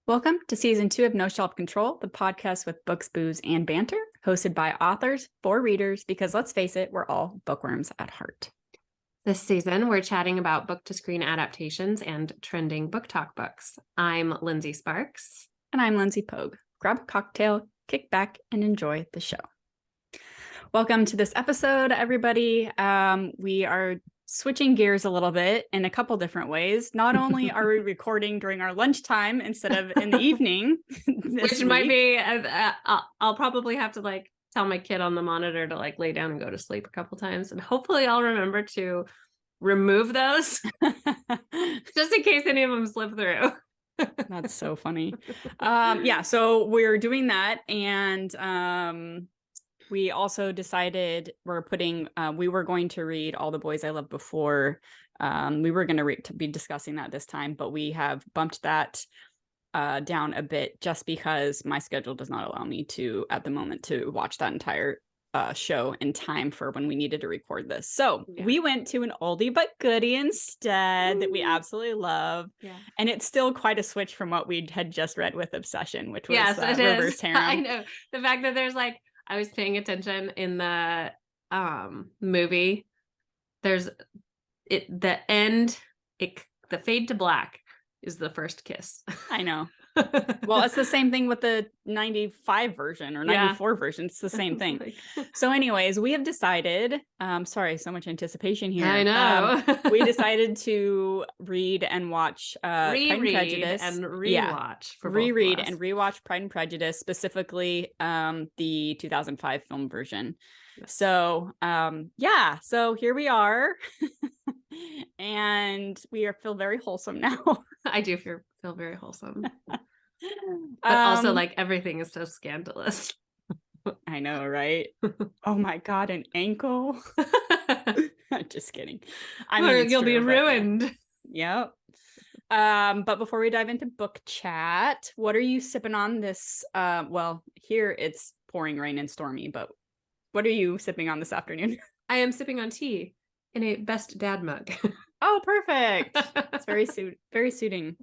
Welcome to season 2 of No Shelf Control, the podcast with books, booze, and banter, hosted by authors for readers, because let's face it, we're all bookworms at heart. This season, we're chatting about book-to-screen adaptations and trending book talk books. I'm Lindsey Sparks. And I'm Lindsey Pogue. Grab a cocktail, kick back, and enjoy the show. Welcome to this episode, everybody. We are switching gears a little bit in a couple different ways. Not only are we recording during our lunchtime instead of in the evening, which might be, I'll probably have to tell my kid on the monitor to lay down and go to sleep a couple times. And hopefully I'll remember to remove those just in case any of them slip through. That's so funny. Yeah, so we're doing that. And we also decided we were going to read All the Boys I Loved Before. We were going to be discussing that this time, but we have bumped that down a bit just because my schedule does not allow me to, at the moment, to watch that entire show in time for when we needed to record this. So we went to an oldie but goodie instead. Ooh. That we absolutely love. Yeah. And it's still quite a switch from what we had just read with Obsession, which was Reverse Harem. I know. The fact that there's I was paying attention in the movie. There's the fade to black is the first kiss. I know. Well, it's the same thing with the 95 version or 94 version. It's the same thing. So anyways, we have decided, sorry, so much anticipation here. I know. We decided to read and watch Pride and Prejudice. And rewatch. Reread and rewatch Pride and Prejudice, specifically the 2005 film version. So so here we are. And we feel very wholesome now. I do feel very wholesome. But also everything is so scandalous. I know, right? Oh my God, an ankle. Just kidding. I mean, you'll be ruined. Yep. But before we dive into book chat, what are you sipping on this? Well, here it's pouring rain and stormy, but what are you sipping on this afternoon? I am sipping on tea in a Best Dad mug. Oh, perfect. It's very suiting.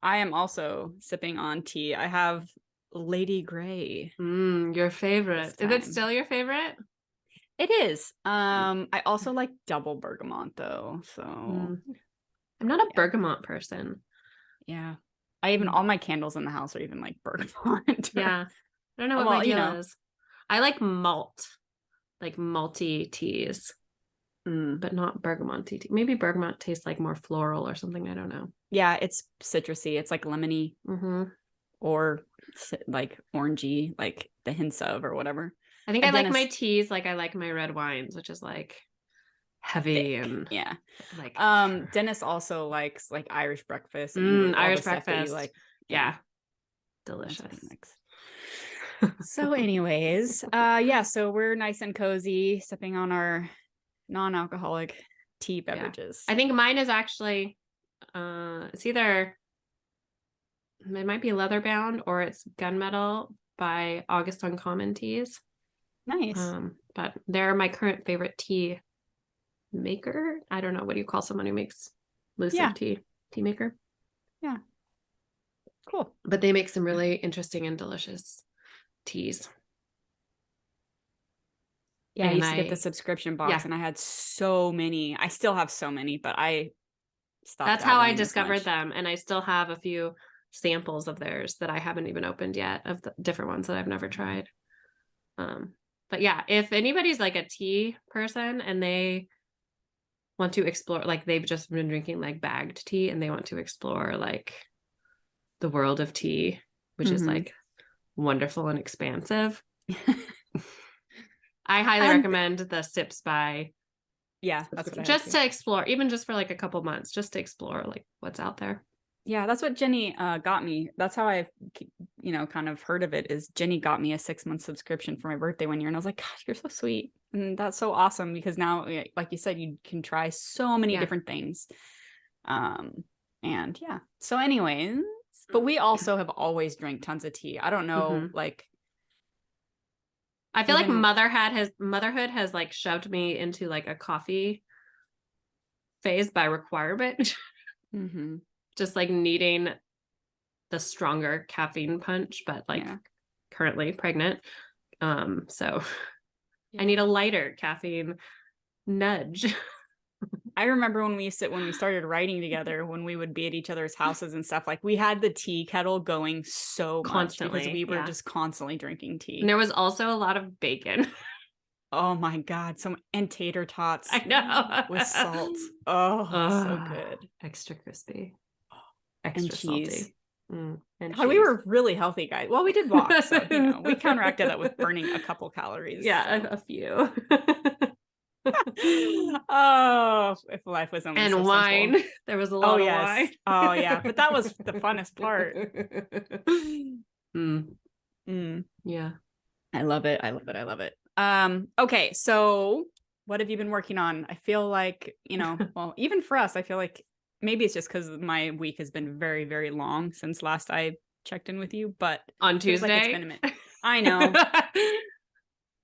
I am also sipping on tea. I have Lady Grey. Your favorite. Is it still your favorite? It is. I also like double bergamot though. So I'm not a bergamot person. Yeah. All my candles in the house are even like bergamot. Yeah. I don't know what my deal is. I like malt. Like malty teas. But not bergamot tea. Maybe bergamot tastes like more floral or something. I don't know. Yeah, it's citrusy. It's like lemony or like orangey, like the hints of or whatever. I think I like my teas like I like my red wines, which is like heavy thick. And like Dennis also likes like Irish breakfast. Irish breakfast. Delicious. So anyways, so we're nice and cozy, sipping on our non-alcoholic tea beverages. I think mine is actually it's either it might be leather bound or it's gunmetal by August Uncommon Teas. Nice. But they're my current favorite tea maker. I don't know, what do you call someone who makes loose tea maker? Yeah. Cool. But they make some really interesting and delicious teas. Yeah, I used to get the subscription box and I had so many. I still have so many, but I stopped. That's how I discovered them. And I still have a few samples of theirs that I haven't even opened yet, of the different ones that I've never tried. But yeah, if anybody's like a tea person and they want to explore, like they've just been drinking like bagged tea and they want to explore like the world of tea, which is like wonderful and expansive. I highly recommend the Sips by. Yeah, that's what just to explore, even just for like a couple months, just to explore like what's out there. Yeah, that's what Jenny got me. That's how I've, kind of heard of it, is Jenny got me a 6-month subscription for my birthday one year. And I was like, gosh, you're so sweet. And that's so awesome because now, like you said, you can try so many different things. So anyways, but we also have always drank tons of tea. I don't know, I feel like motherhood has like shoved me into like a coffee phase by requirement. Mm-hmm. Just like needing the stronger caffeine punch, but like Yeah. currently pregnant. So Yeah. I need a lighter caffeine nudge. I remember when we started writing together, when we would be at each other's houses and stuff, like we had the tea kettle going so much because Constantly, we were yeah. just constantly drinking And tea. there was also a lot of bacon. Oh my God. And tater tots I know. with salt. Oh, so good. Extra crispy, And extra cheese. salty. And God, we cheese. were really healthy guys. Well, we did walk, so we counteracted that with burning a couple calories. Yeah, so. a few. Oh, if life was only so And wine. simple. There was a lot of wine. Oh yeah, but that was the funnest part. Yeah. I love it. I love it. I love it. Okay, so what have you been working on? I feel like, well, even for us, I feel like maybe it's just because my week has been very, very long since last I checked in with you, but On it feels Tuesday. like it's been a minute. I know.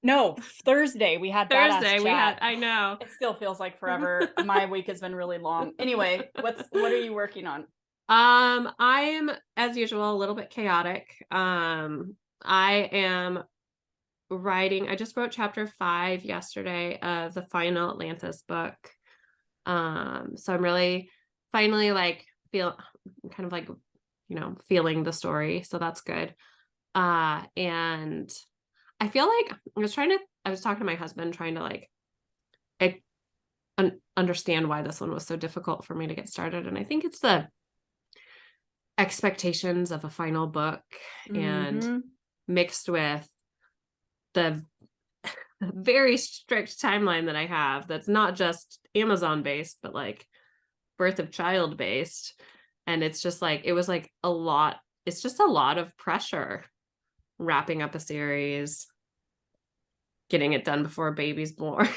No, Thursday we had Thursday we had, chat. I know. It still feels like forever. My week has been really long. Anyway, what are you working on? I am, as usual, a little bit chaotic. I am writing, I just wrote chapter 5 yesterday of the final Atlantis book. So I'm really finally like kind of like, feeling the story. So that's good. And I feel like I was talking to my husband trying to like understand why this one was so difficult for me to get started. And I think it's the expectations of a final book and mixed with the very strict timeline that I have that's not just Amazon based, but like birth of child based. And it's just like, it was like a lot. It's just a lot of pressure wrapping up a series, getting it done before a baby's born.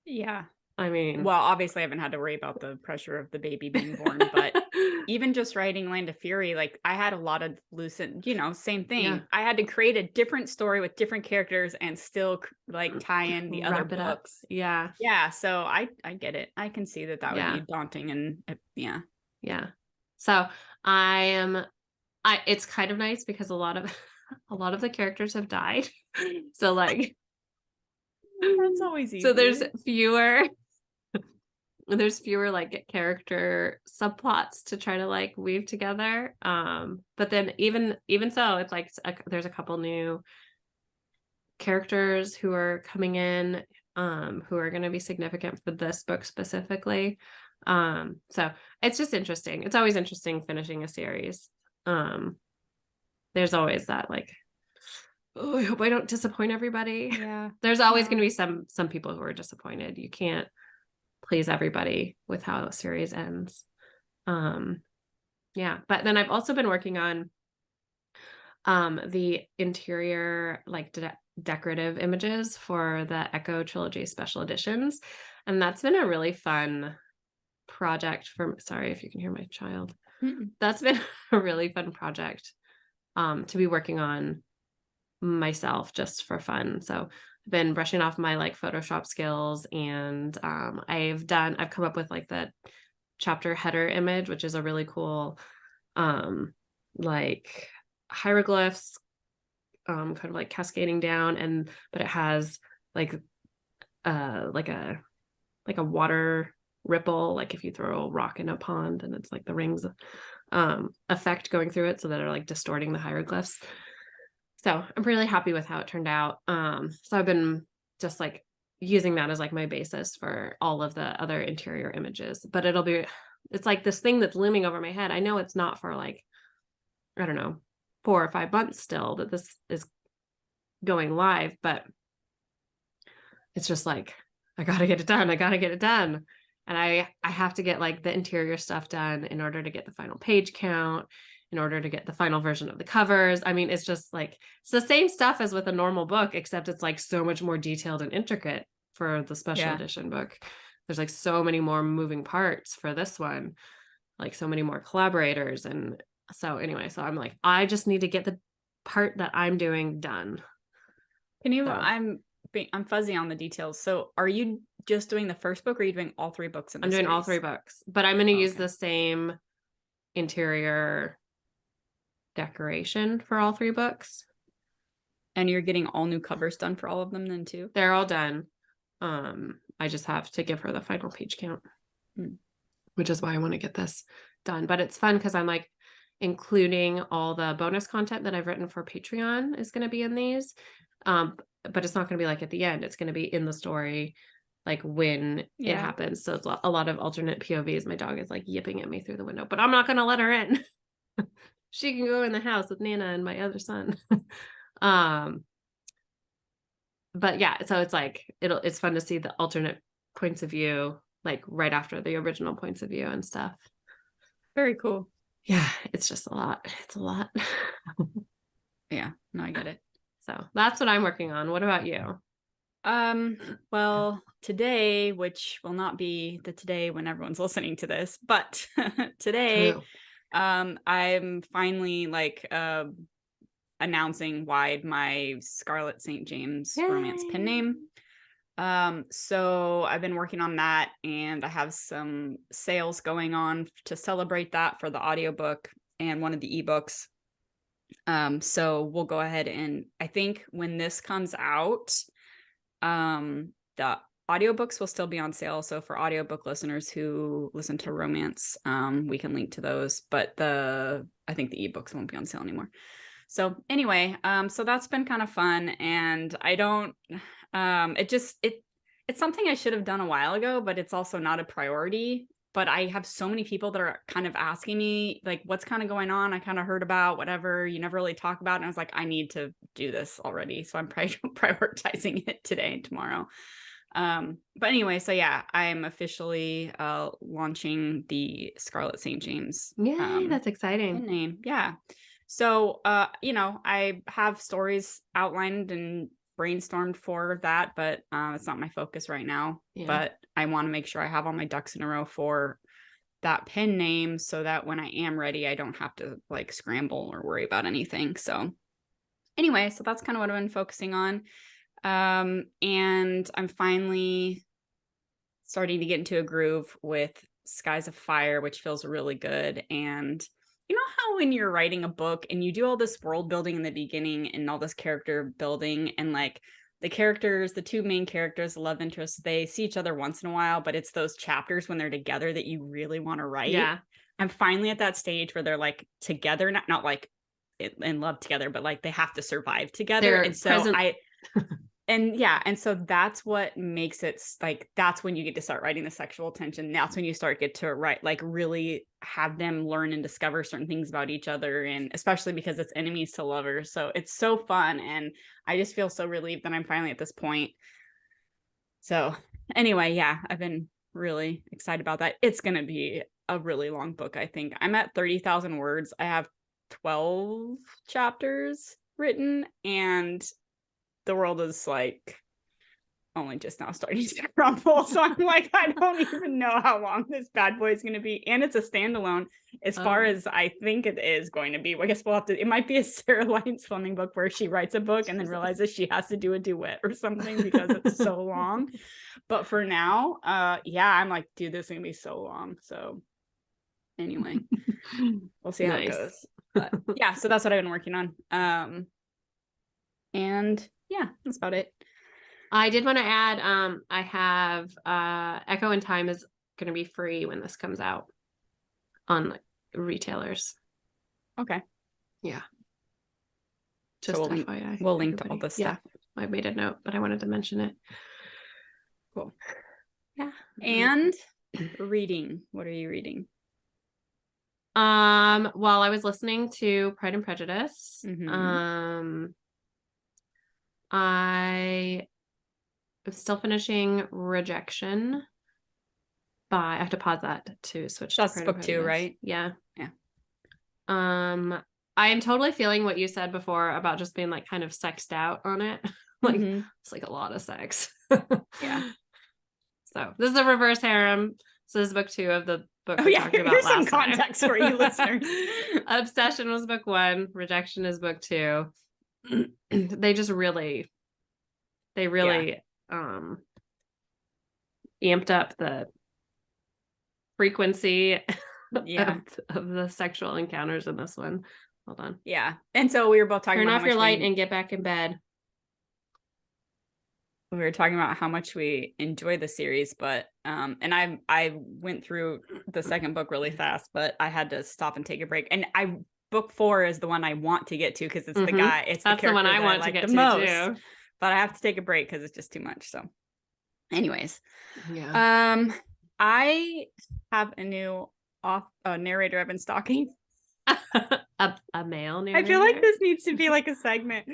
Yeah. I mean, well, obviously I haven't had to worry about the pressure of the baby being born, but even just writing Land of Fury, like I had a lot of same thing. Yeah. I had to create a different story with different characters and still like tie in the other wrap it up. books. Yeah. Yeah. So I get it. I can see that would be daunting and yeah. Yeah. So it's kind of nice because a lot of the characters have died. So like, that's always easy. So there's fewer like character subplots to try to like weave together. But then even so, it's like there's a couple new characters who are coming in, who are going to be significant for this book specifically. So it's just interesting. It's always interesting finishing a series. There's always that like, oh, I hope I don't disappoint everybody. Yeah. There's always going to be some people who are disappointed. You can't please everybody with how a series ends. Yeah. But then I've also been working on the interior like decorative images for the Echo Trilogy special editions. And that's been a really fun project sorry if you can hear my child. That's been a really fun project to be working on myself just for fun. So I've been brushing off my like Photoshop skills, and I've come up with like the chapter header image, which is a really cool like hieroglyphs kind of like cascading down, but it has like a water ripple, like if you throw a rock in a pond and it's like the rings effect going through it, so that are like distorting the hieroglyphs. So I'm really happy with how it turned out. So I've been just like using that as like my basis for all of the other interior images, but it's like this thing that's looming over my head. I know it's not for like, I don't know, 4 or 5 months still that this is going live, but it's just like, I gotta get it done. And I have to get like the interior stuff done in order to get the final page count, in order to get the final version of the covers. I mean, it's just like, it's the same stuff as with a normal book, except it's like so much more detailed and intricate for the special edition book. There's like so many more moving parts for this one, like so many more collaborators. And so anyway, so I'm like, I just need to get the part that I'm doing done. I'm fuzzy on the details. So are you just doing the first book, or are you doing all 3 books in the series? I'm doing all 3 books, but I'm going to use the same interior decoration for all 3 books. And you're getting all new covers done for all of them then too? They're all done. I just have to give her the final page count, which is why I want to get this done. But it's fun because I'm like including all the bonus content that I've written for Patreon is going to be in these. But it's not going to be like at the end. It's going to be in the story, like when it happens. So it's a lot of alternate POVs. My dog is like yipping at me through the window, but I'm not going to let her in. She can go in the house with Nana and my other son. But yeah, so it's like it's fun to see the alternate points of view, like right after the original points of view and stuff. Very cool. Yeah, it's just a lot. It's a lot. Yeah, no, I get it. So that's what I'm working on. What about you? Well, today, which will not be the today when everyone's listening to this, but today, True. I'm finally like announcing wide my Scarlet St. James romance pen name. So I've been working on that, and I have some sales going on to celebrate that for the audiobook and one of the ebooks. So we'll go ahead, and I think when this comes out, the audiobooks will still be on sale. So for audiobook listeners who listen to romance, we can link to those, but I think the ebooks won't be on sale anymore. So anyway, so that's been kind of fun, and I don't, it's something I should have done a while ago, but it's also not a priority. But I have so many people that are kind of asking me, like, what's kind of going on? I kind of heard about whatever you never really talk about. And I was like, I need to do this already. So I'm prioritizing it today and tomorrow. But anyway, so yeah, I'm officially launching the Scarlet St. James. Yay, that's exciting. Name. Yeah. So, I have stories outlined and brainstormed for that, but it's not my focus right now. Yeah. But I want to make sure I have all my ducks in a row for that pen name so that when I am ready, I don't have to like scramble or worry about anything. So anyway, so that's kind of what I've been focusing on. And I'm finally starting to get into a groove with Skies of Fire, which feels really good. And you know how when you're writing a book and you do all this world building in the beginning and all this character building, and like the characters, the 2 main characters, the love interests, they see each other once in a while, but it's those chapters when they're together that you really want to write. Yeah. I'm finally at that stage where they're like together, not like in love together, but like they have to survive together. They're and so present. and so that's what makes it like, that's when you get to start writing the sexual tension. That's when you get to write, like really have them learn and discover certain things about each other, and especially because it's enemies to lovers. So it's so fun, and I just feel so relieved that I'm finally at this point. So anyway, yeah, I've been really excited about that. It's going to be a really long book. I think I'm at 30,000 words. I have 12 chapters written, and the world is like only just now starting to crumble. So I'm like, I don't even know how long this bad boy is going to be. And it's a standalone as far as I think it is going to be. I guess we'll have to, it might be a Sarah Lyons Fleming book where she writes a book and then realizes she has to do a duet or something because it's so long. But for now, yeah, I'm like, dude, this is going to be so long. So anyway, we'll see how it goes. But yeah, so that's what I've been working on. And yeah, that's about it. I did want to add, I have Echo in Time is going to be free when this comes out on like retailers. Okay. Yeah. Just so FYI. We'll link to all this stuff. Yeah, I made a note, but I wanted to mention it. Cool. Yeah. And reading. What are you reading? Well, I was listening to Pride and Prejudice. Mm-hmm. I am still finishing Rejection. I have to pause that to switch. That's to book 2, right? Yeah. Yeah. I am totally feeling what you said before about just being like kind of sexed out on it. Like it's like a lot of sex. Yeah. So this is a reverse harem. So this is book 2 of the book Oh we yeah, talked about here's last some context time. for you listeners. Obsession was book 1. Rejection is book 2. They really amped up the frequency of the sexual encounters in this one. Hold on. Yeah. And so we were both talking Turn about off your light and get back in bed. we were talking about how much we enjoy the series, but and I went through the second book really fast, but I had to stop and take a break. And book 4 is the one I want to get to because it's the guy, it's That's the the one character I that want I to like get the to most. too. But I have to take a break because it's just too much. So anyways, Yeah. I have a new narrator I've been stalking. a male narrator. I feel like this needs to be like a segment.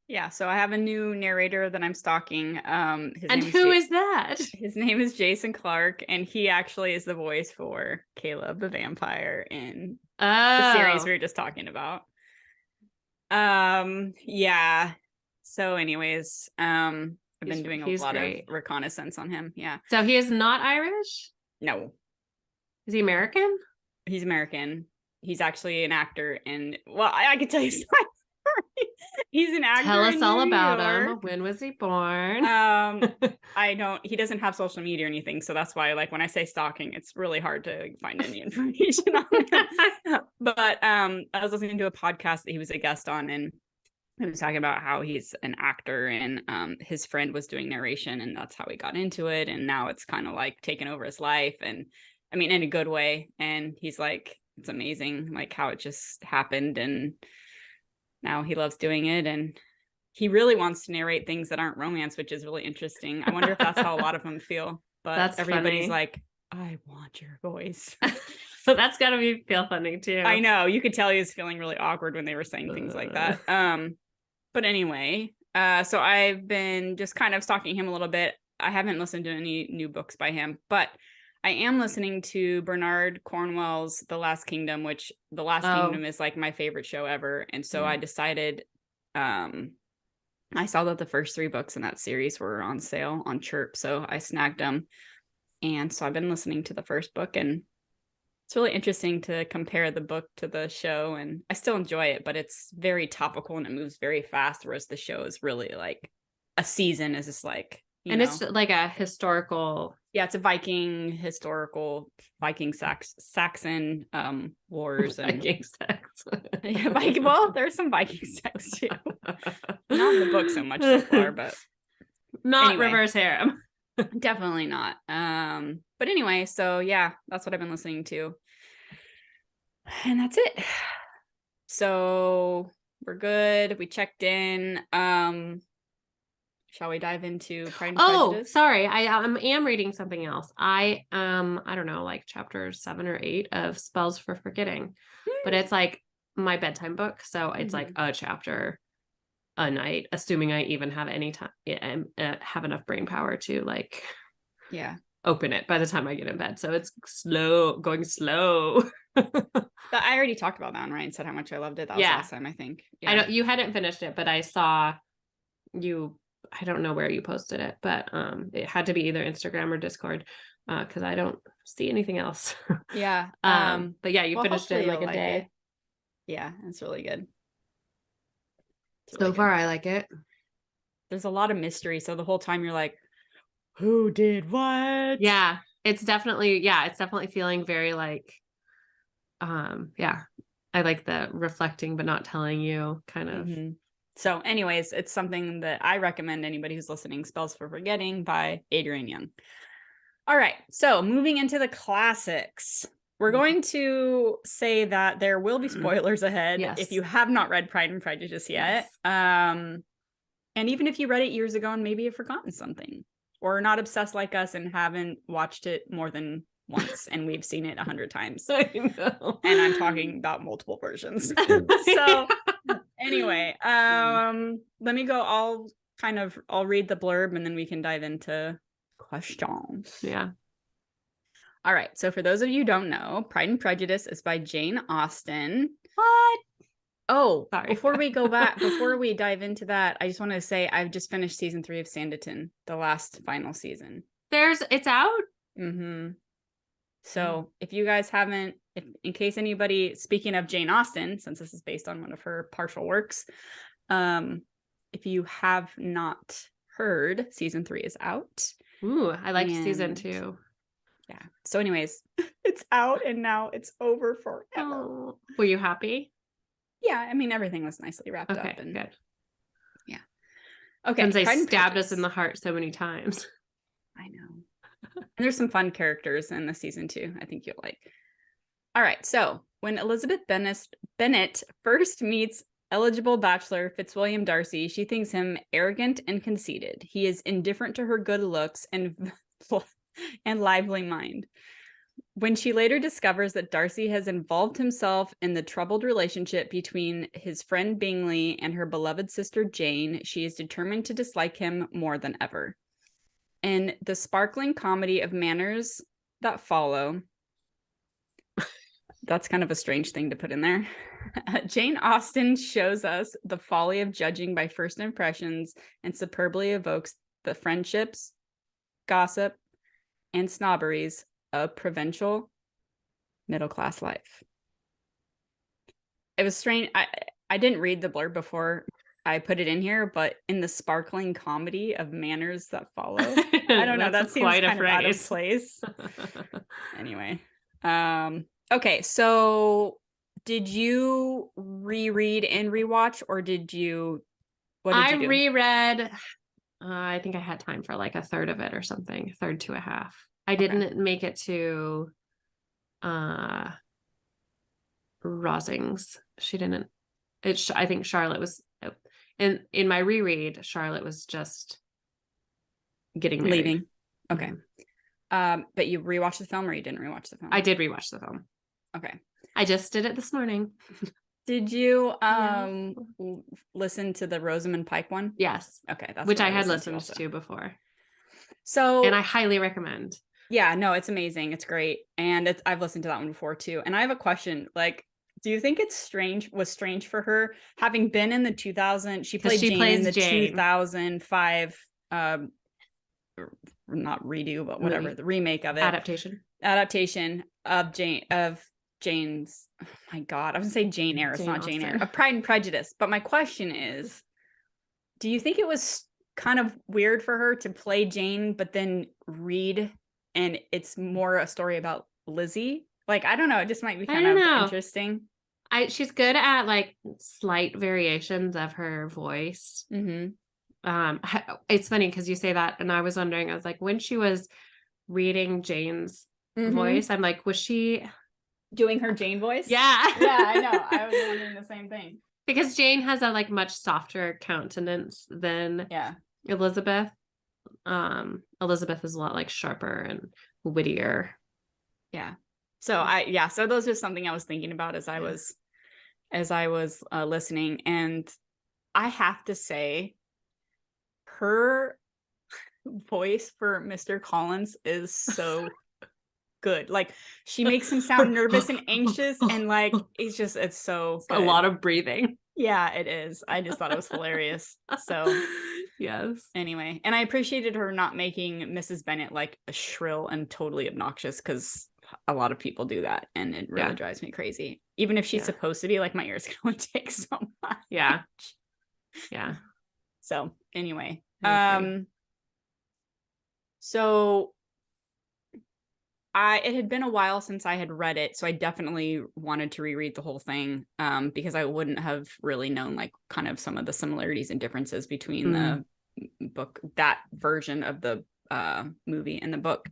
Yeah, so I have a new narrator that I'm stalking. Who is that? His name is Jason Clark, and he actually is the voice for Caleb the vampire in the series we were just talking about. Yeah. So anyways, I've been doing a lot of reconnaissance on him. Yeah. So he is not Irish? No. Is he American? He's American. He's actually an actor, and well, I can tell you something. He's an actor. Tell us all about him. When was he born? He doesn't have social media or anything, so that's why, like, when I say stalking, it's really hard to find any information on him. But I was listening to a podcast that he was a guest on, and he was talking about how he's an actor, and his friend was doing narration, and that's how he got into it, and now it's kind of like taken over his life, and I mean, in a good way. And he's like, it's amazing, like, how it just happened, and now he loves doing it, and he really wants to narrate things that aren't romance, which is really interesting. I wonder if that's how a lot of them feel. But everybody's funny. Like, I want your voice. So that's gotta feel funny too. I know. You could tell he was feeling really awkward when they were saying things like that. But anyway, so I've been just kind of stalking him a little bit. I haven't listened to any new books by him, but I am listening to Bernard Cornwell's The Last Kingdom, which The Last Kingdom is like my favorite show ever. And so I decided, I saw that the first 3 books in that series were on sale on Chirp, so I snagged them. And so I've been listening to the first book, and it's really interesting to compare the book to the show. And I still enjoy it, but it's very topical and it moves very fast, whereas the show is really like a season is just like, it's like a historical. Yeah, it's a Viking Saxon wars and Viking sex. Yeah, well, there's some Viking sex too. Not in the book so much so far, but not anyway, reverse harem. Definitely not. But anyway, so yeah, that's what I've been listening to. And that's it. So we're good. We checked in. Shall we dive into Pride and Prejudice? Sorry. I am reading something else. I don't know, like chapter 7 or 8 of Spells for Forgetting. But it's like my bedtime book. So it's like a chapter a night, assuming I even have any time have enough brain power to like open it by the time I get in bed. So it's going slow. But I already talked about that one, right? And said how much I loved it. That was last time, I think. I don't, you hadn't finished it, but I saw you, I don't know where you posted it, but it had to be either Instagram or Discord because I don't see anything else. Yeah. But yeah, you finished it in like a day. It. Yeah, it's really good. So far, I like it. There's a lot of mystery, so the whole time you're like, who did what? Yeah, it's definitely feeling very like, I like the reflecting but not telling you kind of. So anyways, it's something that I recommend anybody who's listening. Spells for Forgetting by Adrienne Young. All right, so moving into the classics. We're going to say that there will be spoilers ahead if you have not read Pride and Prejudice yet. And even if you read it years ago and maybe you've forgotten something, or not obsessed like us and haven't watched it more than once and we've seen it 100 times. I know. And I'm talking about multiple versions. So anyway, let me go. I'll read the blurb and then we can dive into questions. Yeah. All right. So for those of you who don't know, Pride and Prejudice is by Jane Austen. What? Oh, sorry. Before we dive into that, I just want to say I've just finished season 3 of Sanditon, the last final season. It's out? So if you guys haven't, in case anybody, speaking of Jane Austen, since this is based on one of her partial works, if you have not heard, season 3 is out. Ooh, I liked season 2. Yeah. So anyways, it's out and now it's over forever. Oh, were you happy? Yeah, I mean everything was nicely wrapped Okay, up and good. yeah. Okay. Since they Pride and stabbed us Prejudice. in the heart so many times. I know. And there's some fun characters in the season too. I think you'll like. All right. So when Elizabeth Bennet first meets eligible bachelor Fitzwilliam Darcy, she thinks him arrogant and conceited. He is indifferent to her good looks and lively mind. When she later discovers that Darcy has involved himself in the troubled relationship between his friend Bingley and her beloved sister Jane, she is determined to dislike him more than ever. In the sparkling comedy of manners that follow, that's kind of a strange thing to put in there. Jane Austen shows us the folly of judging by first impressions and superbly evokes the friendships, gossip, and snobberies of provincial middle-class life. It was strange. I didn't read the blurb before I put it in here, but in the sparkling comedy of manners that follow. I don't know. That seems quite a kind of out of phrase. place. Anyway. Okay, so did you reread and rewatch, or what did you do? reread, I think I had time for like a third of it or something, third to a half. I didn't make it to Rosings. She didn't. I think Charlotte was in my reread. Charlotte was just getting married. Leaving. Okay. But you rewatched the film, or you didn't rewatch the film? I did rewatch the film. Okay. I just did it this morning. Did you Yes. listen to the Rosamund Pike one? Yes. Okay, that's which what I had listened also. to before. So, and I highly recommend. Yeah, no, it's amazing. It's great. And I've listened to that one before too. And I have a question. Like, do you think was strange for her having been in the 2000, she played Jane in the 2005 not redo, but whatever, movie. The remake of it. Adaptation of Jane's, oh my God, I was gonna say Jane Eyre. It's not Jane Eyre. Of Pride and Prejudice. But my question is, do you think it was kind of weird for her to play Jane, but then read and it's more a story about Lizzie? Like, I don't know. It just might be kind of interesting. She's good at like slight variations of her voice. Mm-hmm. It's funny because you say that, and I was wondering, I was like, when she was reading Jane's voice, I'm like, was she doing her Jane voice? Yeah. Yeah, I know. I was wondering the same thing. Because Jane has a like much softer countenance than Elizabeth. Elizabeth is a lot like sharper and wittier. Yeah. So so those are something I was thinking about as I was listening, and I have to say, her voice for Mr. Collins is so good. Like, she makes him sound nervous and anxious, and like it's so good. A lot of breathing. Yeah, it is. I just thought it was hilarious. So yes. Anyway, and I appreciated her not making Mrs. Bennet like a shrill and totally obnoxious, because a lot of people do that, and it really drives me crazy. Even if she's supposed to be, like, my ears can only take so much. Yeah. So anyway, so it had been a while since I had read it, so I definitely wanted to reread the whole thing, because I wouldn't have really known like kind of some of the similarities and differences between the book, that version of the movie and the book.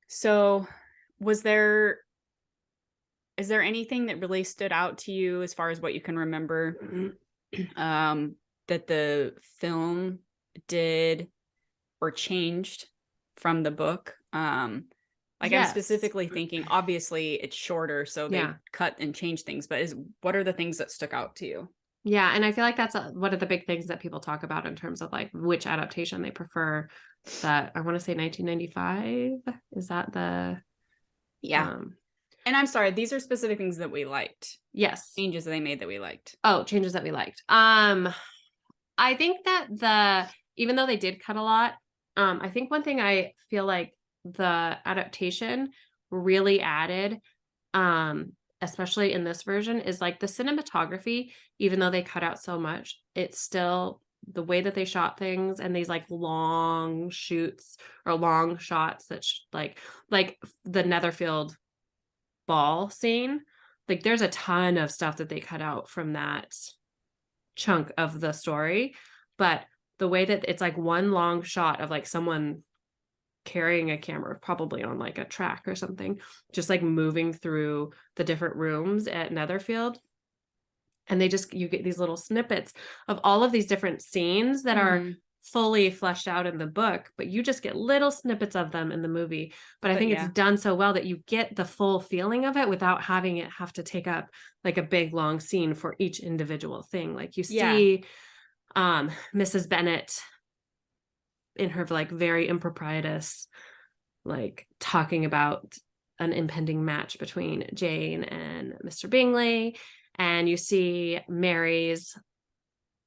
So is there anything that really stood out to you as far as what you can remember that the film did or changed from the book? I'm specifically thinking, obviously it's shorter, so they cut and change things, but what are the things that stuck out to you? Yeah, and I feel like that's one of the big things that people talk about in terms of like which adaptation they prefer. That I want to say 1995. Is that the and I'm sorry, these are specific things that we liked. Yes. Changes that they made that we liked. Oh, changes that we liked. I think that even though they did cut a lot, I think one thing I feel like the adaptation really added, especially in this version, is like the cinematography. Even though they cut out so much, it still the way that they shot things, and these like long shoots or long shots that like the Netherfield ball scene, like there's a ton of stuff that they cut out from that chunk of the story, but the way that it's like one long shot of like someone carrying a camera, probably on like a track or something, just like moving through the different rooms at Netherfield. And you get these little snippets of all of these different scenes that are fully fleshed out in the book, but you just get little snippets of them in the movie. But I think it's done so well that you get the full feeling of it without having it have to take up like a big long scene for each individual thing. Like you see Mrs. Bennet in her like very improprietous, like talking about an impending match between Jane and Mr. Bingley. And you see Mary's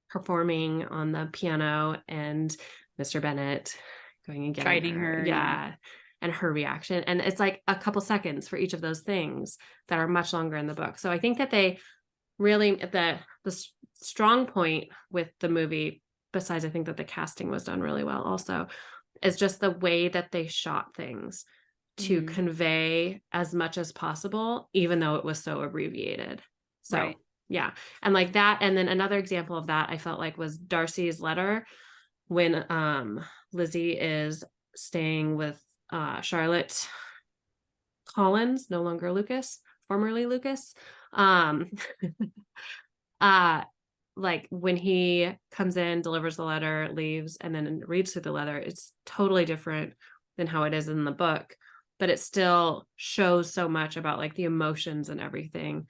performing on the piano and Mr. Bennet going and getting chiding her. And her reaction. And it's like a couple seconds for each of those things that are much longer in the book. So I think that they really, the strong point with the movie, besides I think that the casting was done really well also, is just the way that they shot things to convey as much as possible, even though it was so abbreviated. So yeah. And like that. And then another example of that I felt like was Darcy's letter when Lizzie is staying with Charlotte Collins, no longer Lucas, formerly Lucas. Like when he comes in, delivers the letter, leaves, and then reads through the letter, it's totally different than how it is in the book, but it still shows so much about like the emotions and everything,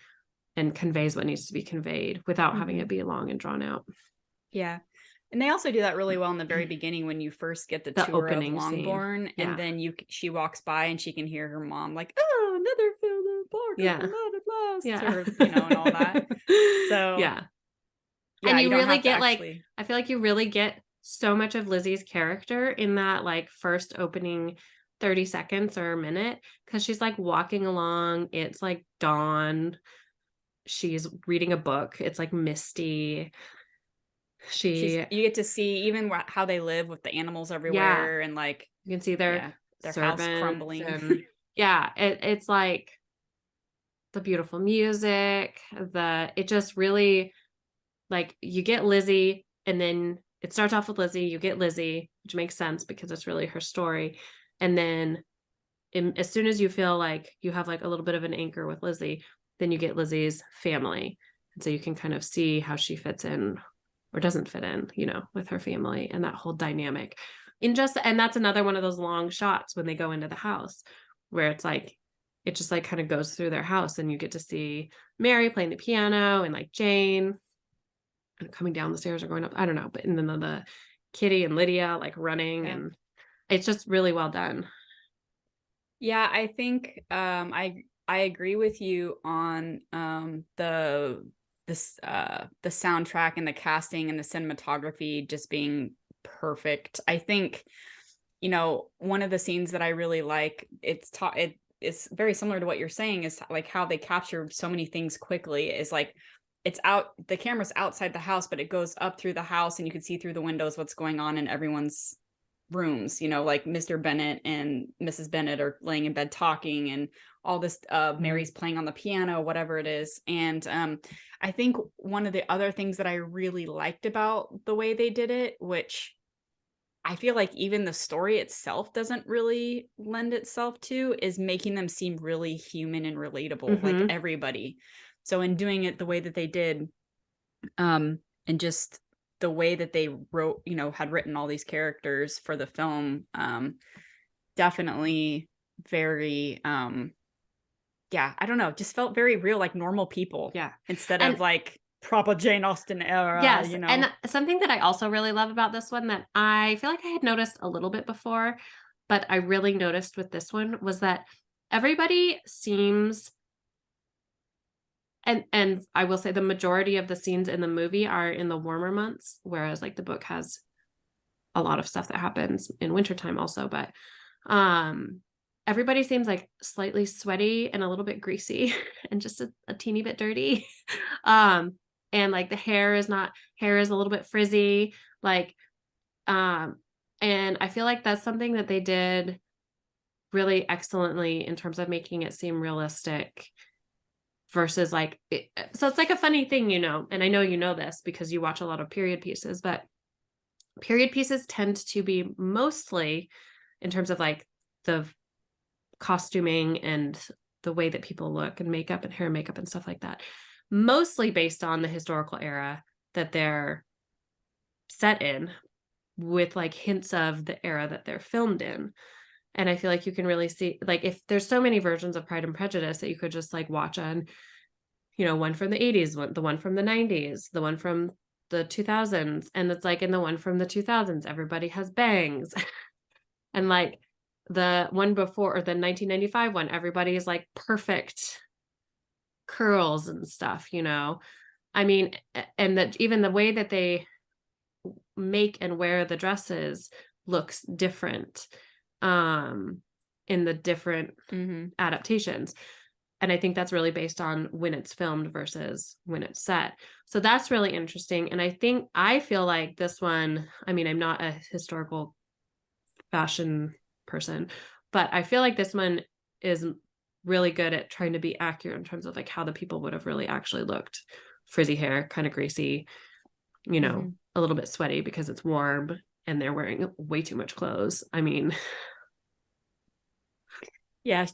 and conveys what needs to be conveyed without having it be long and drawn out. Yeah. And they also do that really well in the very beginning when you first get the tour of Longbourn, and then she walks by and she can hear her mom like, oh, Netherfield Park is not at last, or, and all that. So and you really get like, I feel like you really get so much of Lizzie's character in that like first opening 30 seconds or a minute, because she's like walking along, it's like dawn, she's reading a book, it's like misty, you get to see even how they live with the animals everywhere, and like you can see their house crumbling. And it's like the beautiful music, it just really, like, you get Lizzie, and then it starts off with Lizzie, you get Lizzie, which makes sense because it's really her story, and then as soon as you feel like you have like a little bit of an anchor with Lizzie, then you get Lizzie's family, and so you can kind of see how she fits in or doesn't fit in, with her family and that whole dynamic. And that's another one of those long shots when they go into the house where it's like, it just like kind of goes through their house, and you get to see Mary playing the piano and like Jane coming down the stairs or going up, I don't know, but and then the Kitty and Lydia like running, and it's just really well done. Yeah, I think I agree with you on the soundtrack and the casting and the cinematography just being perfect. I think, one of the scenes that I really like, it's very similar to what you're saying, is like how they capture so many things quickly, is like the camera's outside the house, but it goes up through the house and you can see through the windows what's going on in everyone's rooms, like Mr. Bennet and Mrs. Bennet are laying in bed talking, and all this Mary's playing on the piano, whatever it is. And I think one of the other things that I really liked about the way they did it, which I feel like even the story itself doesn't really lend itself to, is making them seem really human and relatable, like everybody. So in doing it the way that they did, and just the way that they wrote, had written all these characters for the film, definitely very, I don't know, just felt very real, like normal people. Yeah. Instead of like proper Jane Austen era. Yes. And something that I also really love about this one that I feel like I had noticed a little bit before, but I really noticed with this one, was that everybody seems, and I will say the majority of the scenes in the movie are in the warmer months, whereas like the book has a lot of stuff that happens in wintertime also, but everybody seems like slightly sweaty and a little bit greasy and just a teeny bit dirty. And like the hair is a little bit frizzy. Like, and I feel like that's something that they did really excellently in terms of making it seem realistic versus like, so it's like a funny thing, you know, and I know you know this because you watch a lot of period pieces, but period pieces tend to be mostly in terms of like the costuming and the way that people look and makeup and hair and makeup and stuff like that, mostly based on the historical era that they're set in, with like hints of the era that they're filmed in. And I feel like you can really see, like, if there's so many versions of Pride and Prejudice that you could just like watch on, you know, one from the 80s, the one from the 90s, the one from the 2000s. And it's like in the one from the 2000s, everybody has bangs. And like the one before, or the 1995 one, everybody is like perfect curls and stuff, you know? I mean, and that even the way that they make and wear the dresses looks different in the different adaptations. And I think that's really based on when it's filmed versus when it's set. So that's really interesting. And I feel like this one, I mean, I'm not a historical fashion person, but I feel like this one is really good at trying to be accurate in terms of like how the people would have really actually looked. Frizzy hair, kind of greasy, you know, a little bit sweaty because it's warm and they're wearing way too much clothes. I mean, yeah,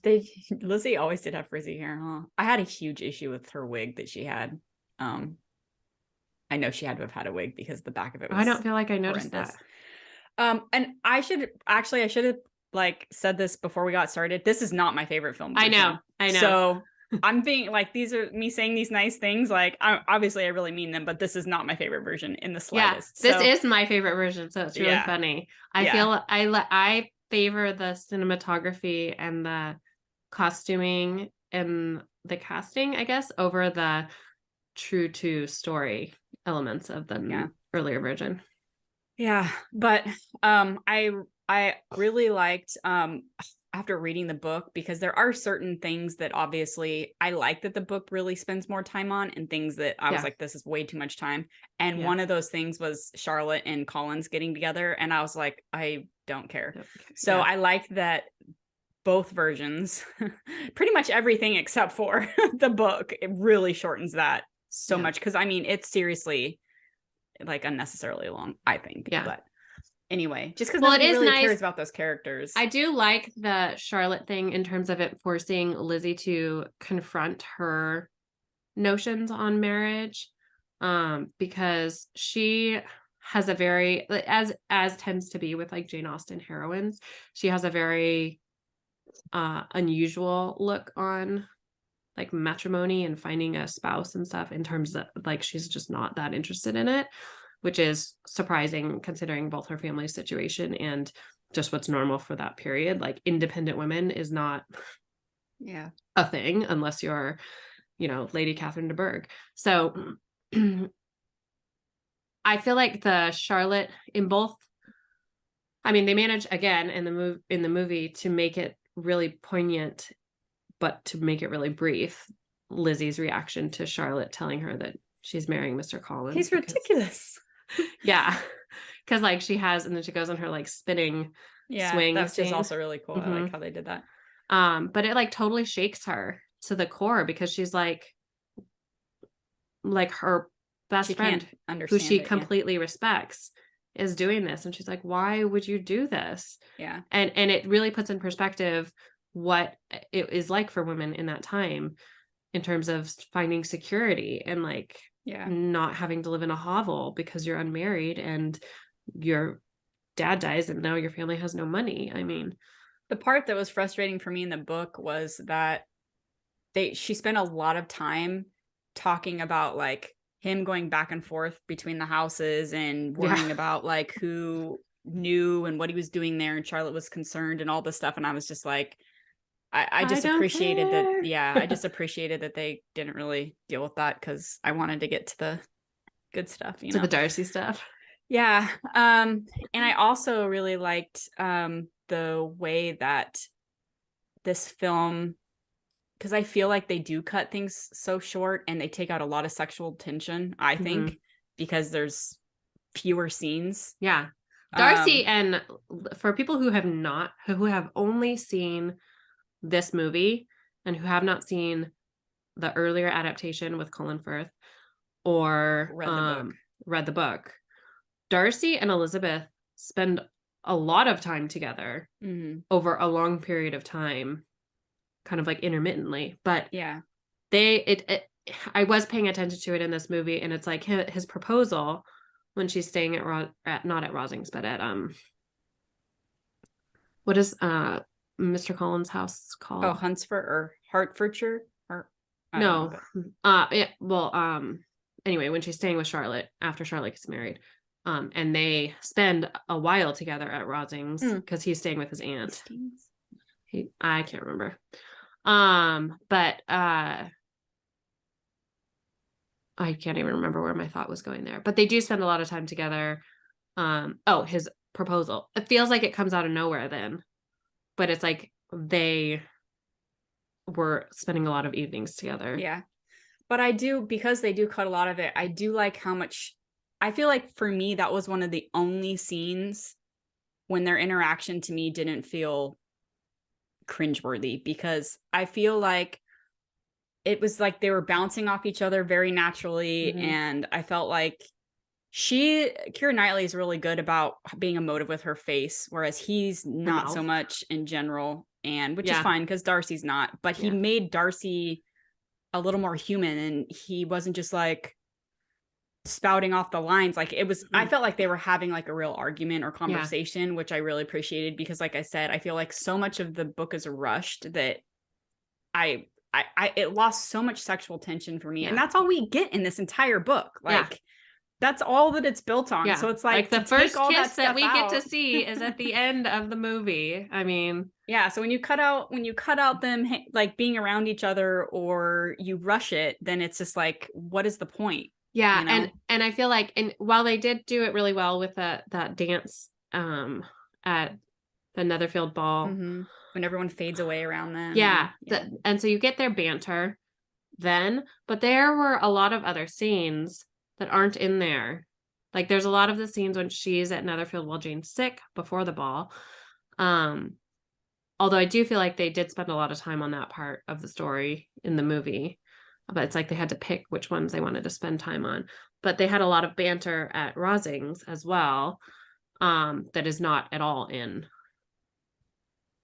Lizzie always did have frizzy hair, huh? I had a huge issue with her wig that she had. I know she had to have had a wig because the back of it was I don't feel like I noticed horrendous. that. And I should have like said this before we got started. This is not my favorite film version. I know. So I'm thinking like, these are me saying these nice things. Like, obviously I really mean them, but this is not my favorite version in the slightest. Yeah, this is my favorite version. So it's really funny. I feel I favor the cinematography and the costuming and the casting, I guess, over the true to story elements of the earlier version. Yeah, but I really liked after reading the book, because there are certain things that obviously I like that the book really spends more time on, and things that I was like, this is way too much time. And one of those things was Charlotte and Collins getting together, and I was like, I don't care. So I like that both versions, pretty much everything except for the book, it really shortens that so much, because I mean, it's seriously like unnecessarily long, I think. But anyway, just because nobody really cares about those characters. I do like the Charlotte thing in terms of it forcing Lizzie to confront her notions on marriage, because she has a very, as tends to be with like Jane Austen heroines, she has a very unusual look on like matrimony and finding a spouse and stuff, in terms of like she's just not that interested in it, which is surprising considering both her family's situation and just what's normal for that period. Like, independent women is not a thing unless you're, you know, Lady Catherine de Bourgh. So I feel like the Charlotte in both, I mean, they manage again in the movie to make it really poignant, but to make it really brief, Lizzie's reaction to Charlotte telling her that she's marrying Mr. Collins. He's ridiculous. Yeah. Because like she has, and then she goes on her like spinning swing. That's just also really cool. I like how they did that. But it like totally shakes her to the core, because she's like her best friend, who she completely respects, is doing this. And she's like, why would you do this? Yeah. And it really puts in perspective what it is like for women in that time, in terms of finding security and like not having to live in a hovel because you're unmarried and your dad dies and now your family has no money. I mean, the part that was frustrating for me in the book was that she spent a lot of time talking about like him going back and forth between the houses and worrying about like who knew and what he was doing there, and Charlotte was concerned and all this stuff, and I was just like, I just appreciated that. Yeah, I just appreciated that they didn't really deal with that, because I wanted to get to the good stuff, you know, the Darcy stuff. Yeah. And I also really liked the way that this film, because I feel like they do cut things so short and they take out a lot of sexual tension, I think, because there's fewer scenes. Yeah. Darcy, Um, and for people who have only seen this movie and who have not seen the earlier adaptation with Colin Firth or read the book. read the book, Darcy and Elizabeth spend a lot of time together over a long period of time, kind of like intermittently. But Yeah. I was paying attention to it in this movie, and it's like his proposal when she's staying at not at Rosings, but at what is Mr. Collins' house called? Oh, Huntsford or Hertfordshire, or I don't No. know, but... Anyway, when she's staying with Charlotte after Charlotte gets married, and they spend a while together at Rosings because he's staying with his aunt. I can't remember. But I can't even remember where my thought was going there. But they do spend a lot of time together. His proposal. It feels like it comes out of nowhere then, but it's like they were spending a lot of evenings together. Yeah. But I do, because they do cut a lot of it, I do like how much, I feel like for me, that was one of the only scenes when their interaction to me didn't feel cringeworthy, because I feel like it was like they were bouncing off each other very naturally. And I felt like Keira Knightley is really good about being emotive with her face, whereas he's not so much in general, and which is fine because Darcy's not, but he made Darcy a little more human, and he wasn't just like spouting off the lines. Like it was, I felt like they were having like a real argument or conversation, which I really appreciated, because like I said, I feel like so much of the book is rushed that it lost so much sexual tension for me. And that's all we get in this entire book. Like that's all that it's built on. So it's like the first kiss that we get to see is at the end of the movie. I mean, so when you cut out them like being around each other, or you rush it, then it's just like, what is the point? Yeah, you know? and I feel like, and while they did do it really well with that dance at the Netherfield ball, when everyone fades away around them. And so you get their banter then, but there were a lot of other scenes that aren't in there. Like there's a lot of the scenes when she's at Netherfield while Jane's sick before the ball. Although I do feel like they did spend a lot of time on that part of the story in the movie, but it's like they had to pick which ones they wanted to spend time on. But they had a lot of banter at Rosings as well, that is not at all in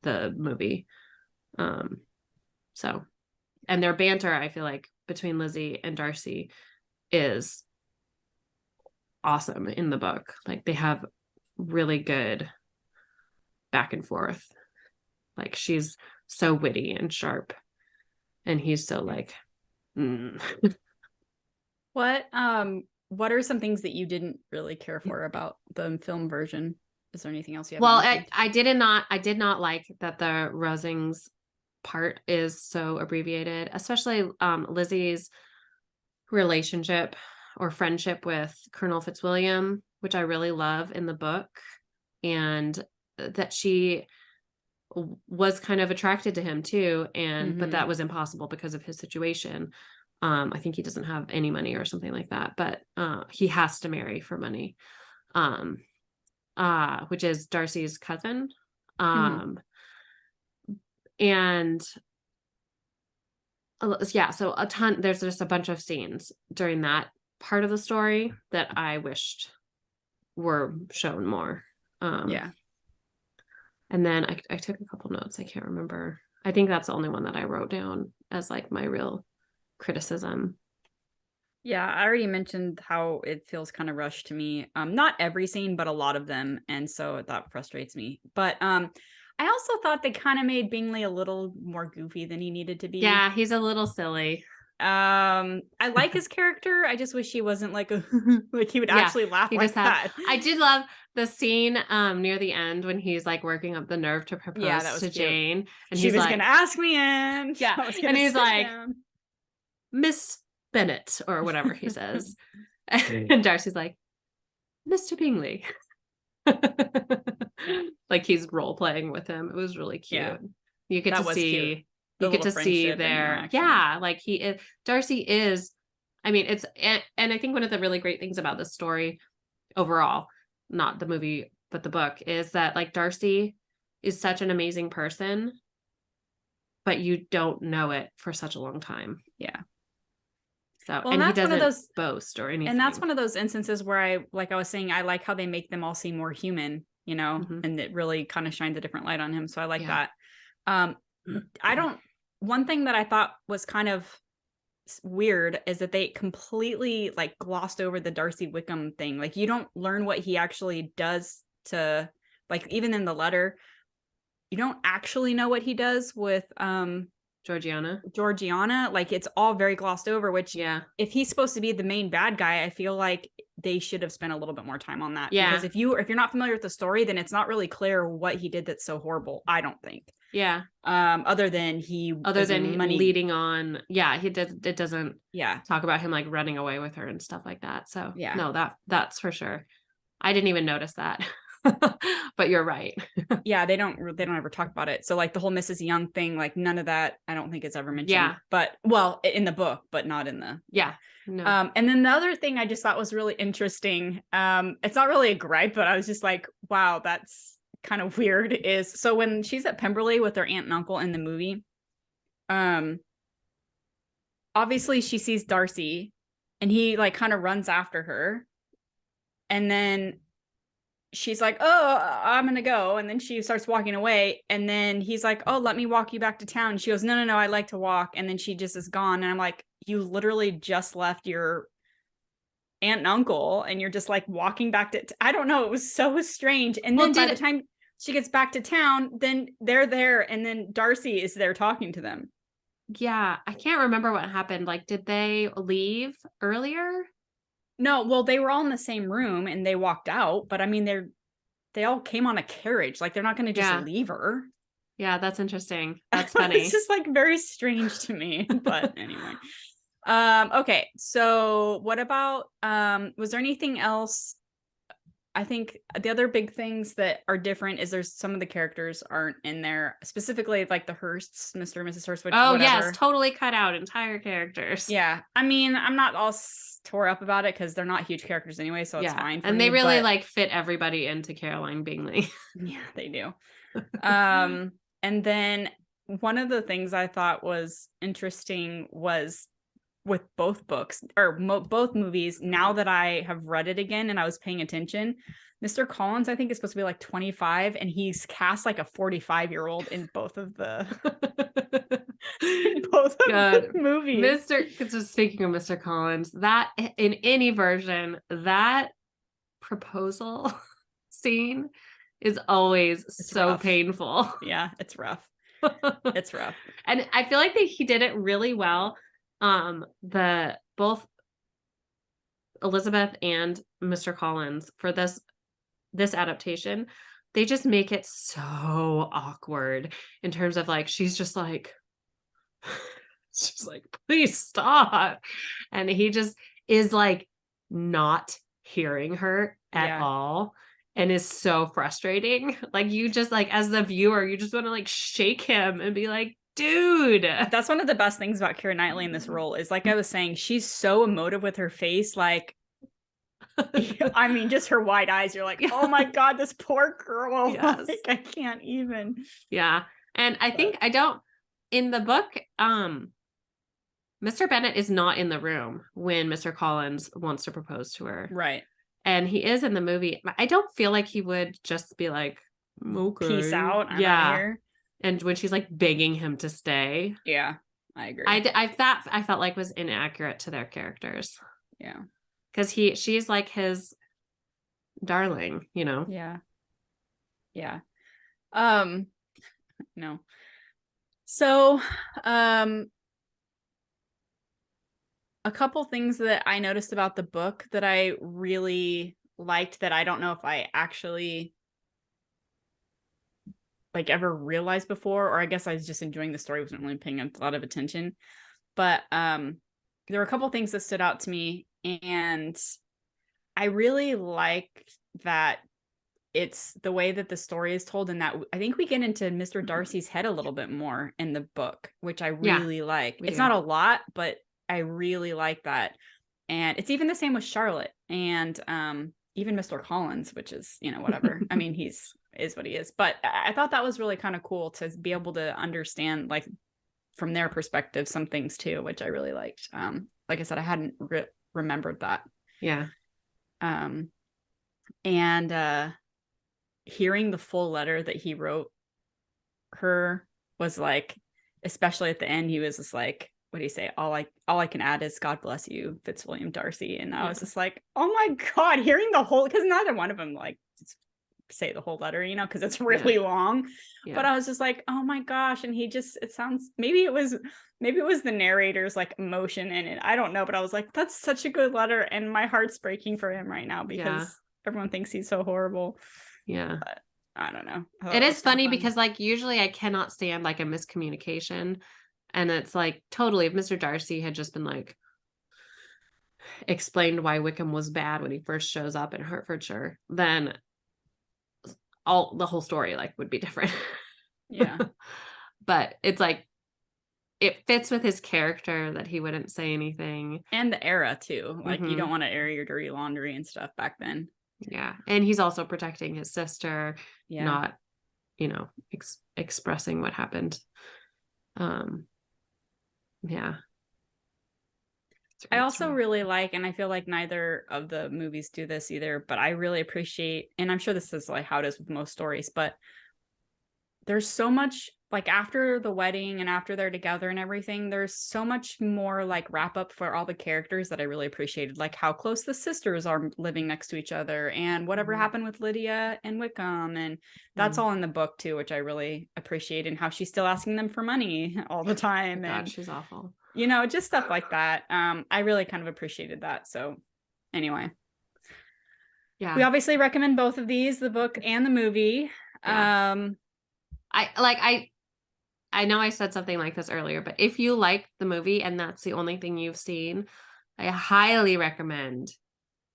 the movie. So, and their banter, I feel like, between Lizzie and Darcy is awesome in the book. Like they have really good back and forth. Like she's so witty and sharp, and he's so like What are some things that you didn't really care for about the film version? Is there anything else you have? Well, I did not like that the Rosings part is so abbreviated, especially Lizzie's relationship or friendship with Colonel Fitzwilliam, which I really love in the book, and that she was kind of attracted to him too, and but that was impossible because of his situation. I think he doesn't have any money or something like that, but he has to marry for money, which is Darcy's cousin. And so there's just a bunch of scenes during that part of the story that I wished were shown more. And then I took a couple notes. I can't remember. I think that's the only one that I wrote down as like my real criticism. Yeah, I already mentioned how it feels kind of rushed to me. Not every scene, but a lot of them. And so that frustrates me. But I also thought they kind of made Bingley a little more goofy than he needed to be. Yeah, he's a little silly. I like his character. I just wish he wasn't like like he would actually laugh like that. I did love the scene near the end when he's like working up the nerve to propose to cute. Jane, and she was like, gonna ask me in. And he's like, Miss Bennet or whatever he says. And Darcy's like, Mr. Bingley. Like he's role playing with him. It was really cute. You get to see their like Darcy is, I mean, it's, and I think one of the really great things about this story overall, not the movie, but the book, is that like Darcy is such an amazing person, but you don't know it for such a long time. Yeah. So, Well, and he that's one of doesn't those boast or anything. and that's one of those instances where I was saying, I like how they make them all seem more human, you know, and it really kind of shines a different light on him. So I like that. One thing that I thought was kind of weird is that they completely like glossed over the Darcy Wickham thing. Like you don't learn what he actually does to, like, even in the letter, you don't actually know what he does with Georgiana. Like it's all very glossed over, which if he's supposed to be the main bad guy, I feel like they should have spent a little bit more time on that. Because if you're not familiar with the story, then it's not really clear what he did that's so horrible, I don't think. Other than money leading on. It doesn't talk about him like running away with her and stuff like that. So no, that's for sure. I didn't even notice that. But you're right. They don't ever talk about it. So like the whole Mrs. Young thing, like none of that I don't think is ever mentioned. But well, in the book, but not in the no. And then the other thing I just thought was really interesting, it's not really a gripe, but I was just like, wow, that's kind of weird, is so when she's at Pemberley with her aunt and uncle in the movie, obviously she sees Darcy and he like kind of runs after her, and then she's like, oh, I'm gonna go, and then she starts walking away, and then he's like, oh, let me walk you back to town. She goes, no, I like to walk, and then she just is gone. And I'm like, you literally just left your aunt and uncle and you're just like walking back to I don't know, it was so strange. And then by the time she gets back to town, then they're there, and then Darcy is there talking to them. I can't remember what happened. Like, did they leave earlier? No, well, they were all in the same room and they walked out, but I mean, they all came on a carriage. Like, they're not going to just leave her. Yeah, that's interesting. That's funny. It's just like very strange to me. But anyway. Okay. So what about, was there anything else? I think the other big things that are different is there's some of the characters aren't in there, specifically like the Hearsts, Mr. and Mrs. Hurst. Yes, totally cut out entire characters. Yeah. I mean, I'm not all tore up about it because they're not huge characters anyway, so it's fine. And they really like fit everybody into Caroline Bingley. Yeah, they do. And then one of the things I thought was interesting was with both books or both movies, now that I have read it again and I was paying attention, Mr. Collins, I think, is supposed to be like 25, and he's cast like a 45-year-old in both of the the movies. Just speaking of Mr. Collins, that in any version, that proposal scene is always so painful. Yeah, it's rough. It's rough. And I feel like he did it really well. Both Elizabeth and Mr. Collins for this adaptation, they just make it so awkward in terms of like she's like please stop, and he just is like not hearing her at all, and is so frustrating. Like you just like as the viewer, you just want to like shake him and be like, dude. That's one of the best things about Keira Knightley in this role is, like I was saying, she's so emotive with her face. Like, I mean, just her wide eyes. You're like, oh my God, this poor girl. Yes. Like, I can't even. Yeah. And I think in the book, Mr. Bennet is not in the room when Mr. Collins wants to propose to her. Right. And he is in the movie. I don't feel like he would just be like, okay, peace out. I'm out here. And when she's like begging him to stay. Yeah, I agree. I felt like was inaccurate to their characters. Yeah. Because she's like his darling, you know? Yeah. Yeah. No. So, a couple things that I noticed about the book that I really liked that I don't know if I actually like ever realized before, or I guess I was just enjoying the story, wasn't really paying a lot of attention. But there were a couple things that stood out to me, and I really like that it's the way that the story is told, and that I think we get into Mr. Darcy's head a little bit more in the book, which I really like. It's not a lot, but I really like that. And it's even the same with Charlotte. And even Mr. Collins, which is, you know, whatever. I mean, is what he is. But I thought that was really kind of cool to be able to understand, like, from their perspective, some things too, which I really liked. Like I said, I hadn't remembered that. Yeah. And hearing the full letter that he wrote her was like, especially at the end, he was just like, what do you say? All I can add is God bless you, Fitzwilliam Darcy. And I was just like, oh my God, hearing the whole, because neither one of them like say the whole letter, you know, because it's really long. Yeah. But I was just like, oh my gosh. And it sounds, maybe it was the narrator's like emotion in it. I don't know. But I was like, that's such a good letter. And my heart's breaking for him right now because everyone thinks he's so horrible. Yeah. But I don't know. It is funny because like usually I cannot stand like a miscommunication. And it's like totally, if Mr. Darcy had just been like explained why Wickham was bad when he first shows up in Hertfordshire, then the whole story like would be different. Yeah. But it's like it fits with his character that he wouldn't say anything. And the era too. Like you don't want to air your dirty laundry and stuff back then. Yeah. And he's also protecting his sister, not, you know, expressing what happened. Yeah. I also really like, and I feel like neither of the movies do this either, but I really appreciate, and I'm sure this is like how it is with most stories, but there's so much like after the wedding and after they're together and everything, there's so much more like wrap up for all the characters that I really appreciated, like how close the sisters are living next to each other and whatever happened with Lydia and Wickham. And that's all in the book too, which I really appreciate, and how she's still asking them for money all the time. God, and she's awful. You know, just stuff like that. I really kind of appreciated that. So anyway. Yeah. We obviously recommend both of these, the book and the movie. Yeah. I know I said something like this earlier, but if you like the movie and that's the only thing you've seen, I highly recommend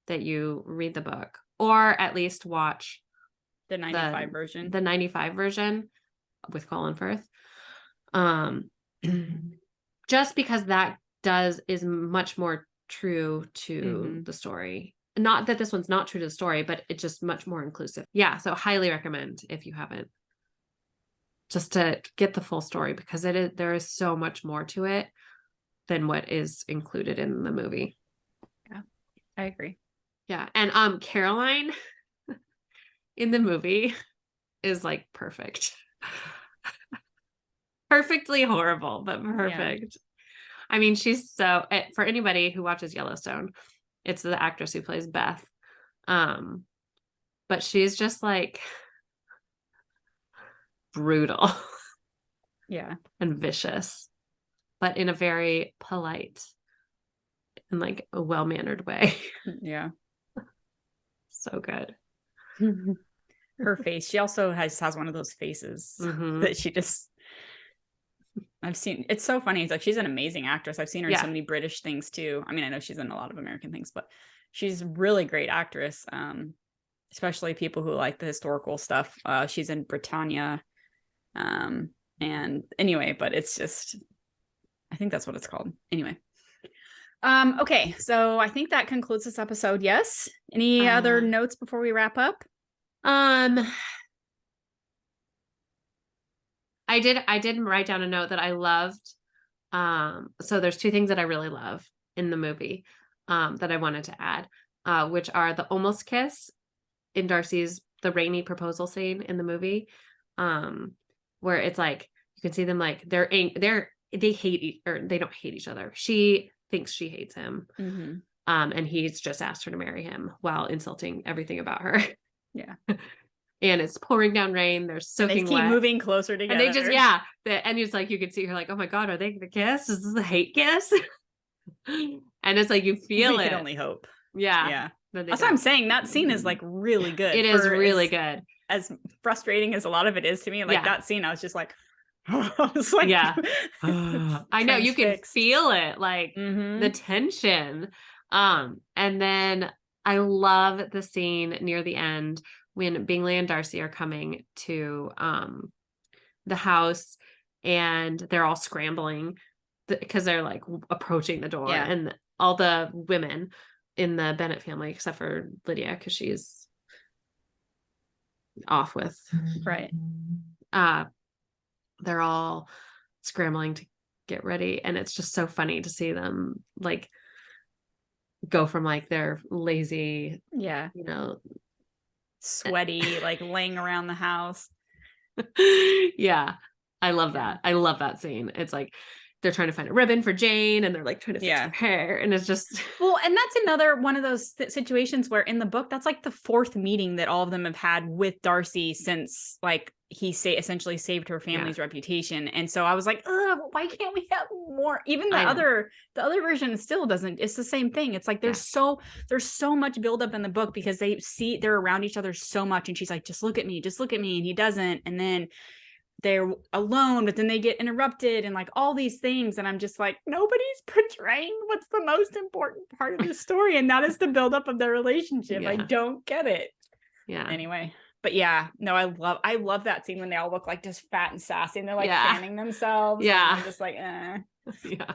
that you read the book or at least watch the 95 version. The 95 version with Colin Firth. Just because that is much more true to the story. Not that this one's not true to the story, but it's just much more inclusive. Yeah, so highly recommend if you haven't. Just to get the full story, because there is so much more to it than what is included in the movie. Yeah, I agree. Yeah, and Caroline in the movie is like perfect. Perfectly horrible, but perfect. Yeah. I mean, she's so, for anybody who watches Yellowstone, it's the actress who plays Beth. But she's just like brutal. Yeah. And vicious, but in a very polite and like a well-mannered way. Yeah. So good. Her face. She also has one of those faces that she just, I've seen. It's so funny. It's like she's an amazing actress. I've seen her in so many British things too. I mean, I know she's in a lot of American things, but she's a really great actress. Especially people who like the historical stuff. She's in Britannia. And anyway, but it's just, I think that's what it's called. Anyway. Okay, so I think that concludes this episode. Yes. Any other notes before we wrap up? I did write down a note that I loved. So there's two things that I really love in the movie, that I wanted to add, which are the almost kiss in Darcy's, the rainy proposal scene in the movie. Where it's like you can see them like they hate or they don't hate each other. She thinks she hates him, and he's just asked her to marry him while insulting everything about her. Yeah, and it's pouring down rain. They're soaking wet. They keep moving closer together, and they just and it's like you can see her like, oh my God, are they gonna kiss? Is this a hate kiss? And it's like you feel we it. can only hope. Yeah. That's what I'm saying. That scene is like really good. It is really good. As frustrating as a lot of it is to me, like that scene, I was just like, I was like, I know you can feel it, like the tension. And then I love the scene near the end when Bingley and Darcy are coming to the house and they're all scrambling because they're like approaching the door and all the women in the Bennett family, except for Lydia, because she's off with. Right. They're all scrambling to get ready, and it's just so funny to see them like go from like their lazy, Yeah. you know, Sweaty, like laying around the house. yeah. I love that. I love that scene. It's like they're trying to find a ribbon for Jane, and they're like trying to fix her hair, and it's just well, and that's another one of those situations where in the book, that's like the 4th meeting that all of them have had with Darcy since like he essentially saved her family's reputation. And so I was like, why can't we have more? Even the other version still doesn't. It's the same thing. It's like there's so much buildup in the book because they're around each other so much, and she's like, just look at me, and he doesn't, and then they're alone, but then they get interrupted and like all these things. And I'm just like, nobody's portraying what's the most important part of the story. And that is the buildup of their relationship. I don't get it. Yeah. Anyway, but yeah, no, I love that scene when they all look like just fat and sassy and they're like fanning themselves. Yeah. And I'm just like, Yeah.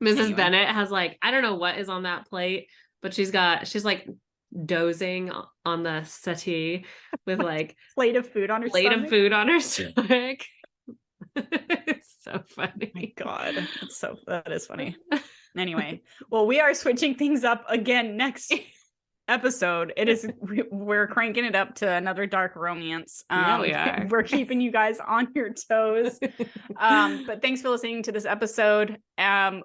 Mrs. Bennett has like, I don't know what is on that plate, but she's like dozing on the settee with like plate of food on her stomach. It's so funny. My God, that is funny. Anyway, well, we are switching things up again next episode. We're cranking it up to another dark romance. Yeah, we are. We're keeping you guys on your toes. But thanks for listening to this episode. Don't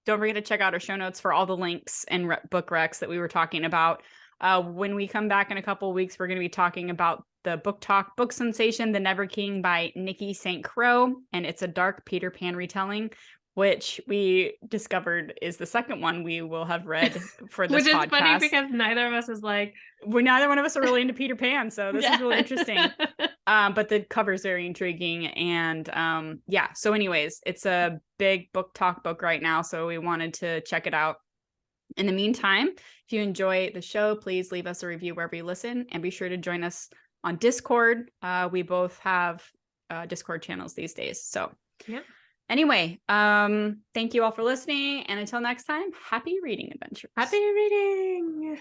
forget to check out our show notes for all the links and book recs that we were talking about. When we come back in a couple of weeks, we're going to be talking about the book sensation, The Never King by Nikki St. Crow. And it's a dark Peter Pan retelling, which we discovered is the second one we will have read for this podcast. Which is funny because neither one of us are really into Peter Pan. So this is really interesting. But the cover is very intriguing. And so anyways, it's a big book talk book right now. So we wanted to check it out. In the meantime, if you enjoy the show, please leave us a review wherever you listen, and be sure to join us on Discord. We both have Discord channels these days. So anyway, thank you all for listening. And until next time, happy reading adventures. Happy reading.